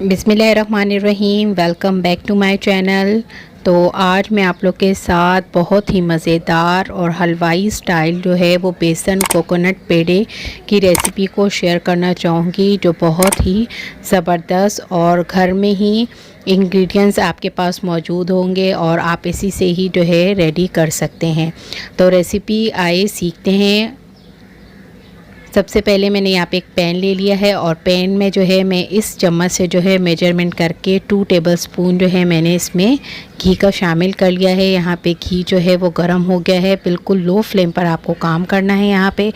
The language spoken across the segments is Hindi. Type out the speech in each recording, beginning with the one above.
बिस्मिल्लाहिर्रहमानिर्रहीम। Welcome back to my channel. तो आज मैं आप लोग के साथ बहुत ही मज़ेदार और हलवाई स्टाइल जो है वो बेसन कोकोनट पेड़े की रेसिपी को शेयर करना चाहूँगी, जो बहुत ही ज़बरदस्त और घर में ही इंग्रेडिएंट्स आपके पास मौजूद होंगे और आप इसी से ही जो है रेडी कर सकते हैं। तो रेसिपी आइए सीखते हैं। सबसे पहले मैंने यहाँ पे एक पैन ले लिया है और पैन में जो है मैं इस चम्मच से जो है मेजरमेंट करके 2 टेबलस्पून जो है मैंने इसमें घी का शामिल कर लिया है। यहाँ पे घी जो है वो गर्म हो गया है, बिल्कुल लो फ्लेम पर आपको काम करना है यहाँ पे।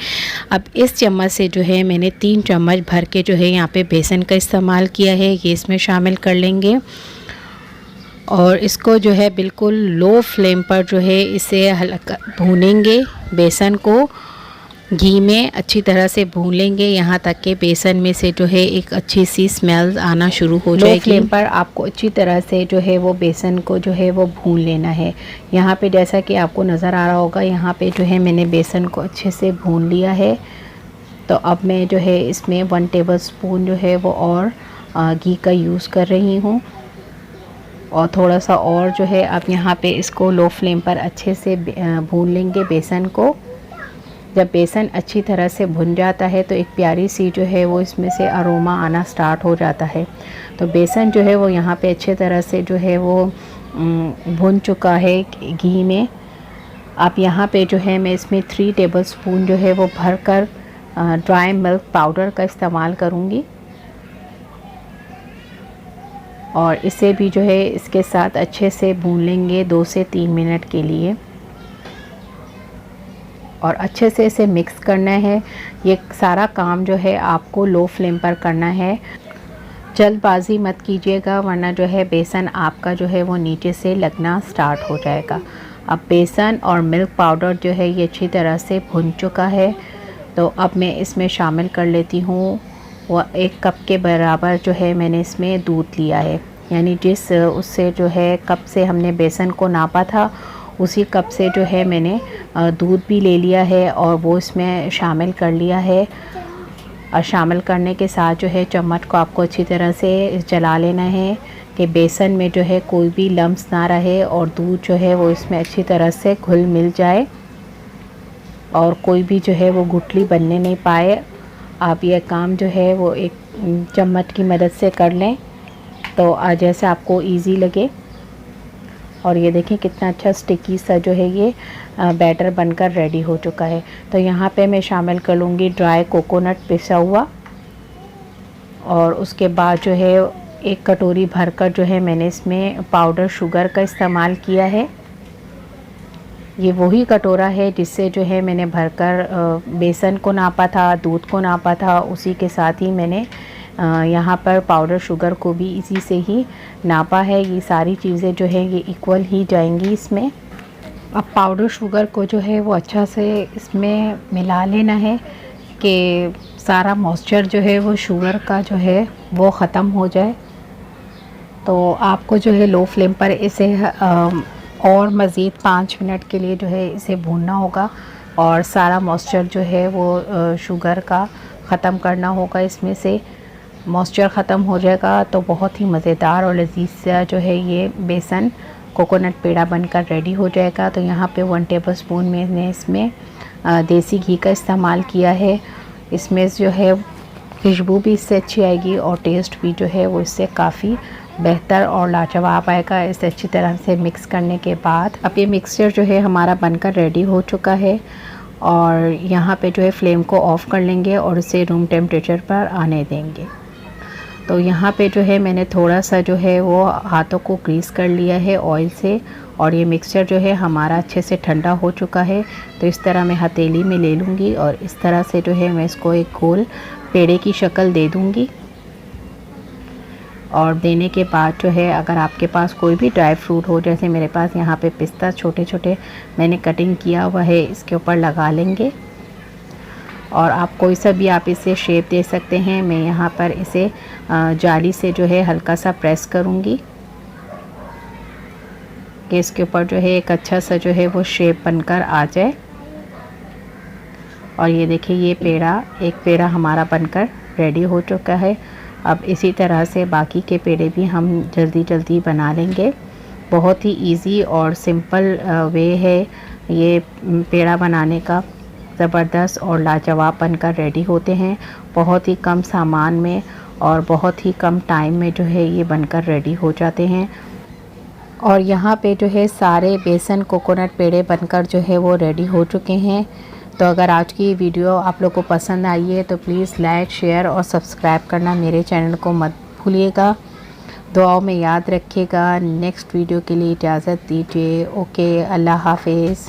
अब इस चम्मच से जो है मैंने 3 चम्मच भर के जो है यहाँ पे बेसन का इस्तेमाल किया है, ये इसमें शामिल कर लेंगे और इसको जो है बिल्कुल लो फ्लेम पर जो है इसे हल्का भूनेंगे। बेसन को घी में अच्छी तरह से भून लेंगे यहाँ तक कि बेसन में से जो है एक अच्छी सी स्मेल आना शुरू हो जाएगी। लो फ्लेम पर आपको अच्छी तरह से जो है वो बेसन को जो है वो भून लेना है। यहाँ पे जैसा कि आपको नज़र आ रहा होगा, यहाँ पे जो है मैंने बेसन को अच्छे से भून लिया है। तो अब मैं जो है इसमें 1 टेबलस्पून जो है वो और घी का यूज़ कर रही हूँ और थोड़ा सा और जो है अब यहाँ पे इसको लो फ्लेम पर अच्छे से भून लेंगे बेसन को। जब बेसन अच्छी तरह से भुन जाता है तो एक प्यारी सी जो है वो इसमें से अरोमा आना स्टार्ट हो जाता है। तो बेसन जो है वो यहाँ पे अच्छे तरह से जो है वो भुन चुका है घी में। अब यहाँ पे जो है मैं इसमें 3 टेबलस्पून जो है वो भरकर ड्राई मिल्क पाउडर का इस्तेमाल करूँगी और इसे भी जो है इसके साथ अच्छे से भून लेंगे 2 से 3 मिनट के लिए और अच्छे से इसे मिक्स करना है। ये सारा काम जो है आपको लो फ्लेम पर करना है, जल्दबाजी मत कीजिएगा वरना जो है बेसन आपका जो है वो नीचे से लगना स्टार्ट हो जाएगा। अब बेसन और मिल्क पाउडर जो है ये अच्छी तरह से भुन चुका है, तो अब मैं इसमें शामिल कर लेती हूँ वो 1 कप के बराबर जो है मैंने इसमें दूध लिया है। यानी जिस उससे जो है कप से हमने बेसन को नापा था उसी कप से जो है मैंने दूध भी ले लिया है और वो इसमें शामिल कर लिया है। और शामिल करने के साथ जो है चम्मच को आपको अच्छी तरह से चला लेना है कि बेसन में जो है कोई भी लम्स ना रहे और दूध जो है वो इसमें अच्छी तरह से घुल मिल जाए और कोई भी जो है वो गुठली बनने नहीं पाए। आप ये काम जो है वो एक चम्मच की मदद से कर लें तो जैसे आपको इजी लगे। और ये देखें कितना अच्छा स्टिकी सा जो है ये बैटर बनकर रेडी हो चुका है। तो यहाँ पे मैं शामिल कर लूँगी ड्राई कोकोनट पिसा हुआ और उसके बाद जो है 1 कटोरी भरकर जो है मैंने इसमें पाउडर शुगर का इस्तेमाल किया है। ये वही कटोरा है जिससे जो है मैंने भरकर बेसन को नापा था, दूध को नापा था, उसी के साथ ही मैंने यहाँ पर पाउडर शुगर को भी इसी से ही नापा है। ये सारी चीज़ें जो है ये इक्वल ही जाएंगी इसमें। अब पाउडर शुगर को जो है वो अच्छा से इसमें मिला लेना है कि सारा मॉइस्चर जो है वो शुगर का जो है वो ख़त्म हो जाए। तो आपको जो है लो फ्लेम पर इसे और मज़ीद 5 मिनट के लिए जो है इसे भूनना होगा और सारा मॉइस्चर जो है वो शुगर का ख़त्म करना होगा। इसमें से मॉइस्चर ख़त्म हो जाएगा तो बहुत ही मज़ेदार और लजीज सा जो है ये बेसन कोकोनट पेड़ा बनकर रेडी हो जाएगा। तो यहाँ पे 1 टेबलस्पून मैंने इसमें देसी घी का इस्तेमाल किया है। इसमें जो है खुशबू भी इससे अच्छी आएगी और टेस्ट भी जो है वो इससे काफ़ी बेहतर और लाजवाब आएगा। इसे अच्छी तरह से मिक्स करने के बाद अब ये मिक्सचर जो है हमारा बनकर रेडी हो चुका है और यहाँ पे जो है फ्लेम को ऑफ़ कर लेंगे और इसे रूम टेम्परेचर पर आने देंगे। तो यहाँ पे जो है मैंने थोड़ा सा जो है वो हाथों को ग्रीस कर लिया है ऑयल से और ये मिक्सचर जो है हमारा अच्छे से ठंडा हो चुका है। तो इस तरह मैं हथेली में ले लूँगी और इस तरह से जो है मैं इसको एक गोल पेड़े की शक्ल दे दूँगी। और देने के बाद जो है अगर आपके पास कोई भी ड्राई फ्रूट हो, जैसे मेरे पास यहाँ पे पिस्ता छोटे छोटे मैंने कटिंग किया हुआ है, इसके ऊपर लगा लेंगे और आप कोई सा भी आप इसे शेप दे सकते हैं। मैं यहाँ पर इसे जाली से जो है हल्का सा प्रेस करूँगी कि इसके ऊपर जो है एक अच्छा सा जो है वो शेप बनकर आ जाए। और ये देखिए ये पेड़ा एक पेड़ा हमारा बनकर रेडी हो चुका है। अब इसी तरह से बाकी के पेड़े भी हम जल्दी जल्दी बना लेंगे। बहुत ही इजी और सिंपल वे है ये पेड़ा बनाने का। ज़बरदस्त और लाजवाब बनकर रेडी होते हैं, बहुत ही कम सामान में और बहुत ही कम टाइम में जो है ये बनकर रेडी हो जाते हैं। और यहाँ पे जो है सारे बेसन कोकोनट पेड़े बनकर जो है वो रेडी हो चुके हैं। तो अगर आज की वीडियो आप लोग को पसंद आई है तो प्लीज़ लाइक, शेयर और सब्सक्राइब करना मेरे चैनल को मत भूलिएगा। दुआओं में याद रखिएगा। नेक्स्ट वीडियो के लिए इजाज़त दीजिए। ओके, अल्लाह हाफिज़।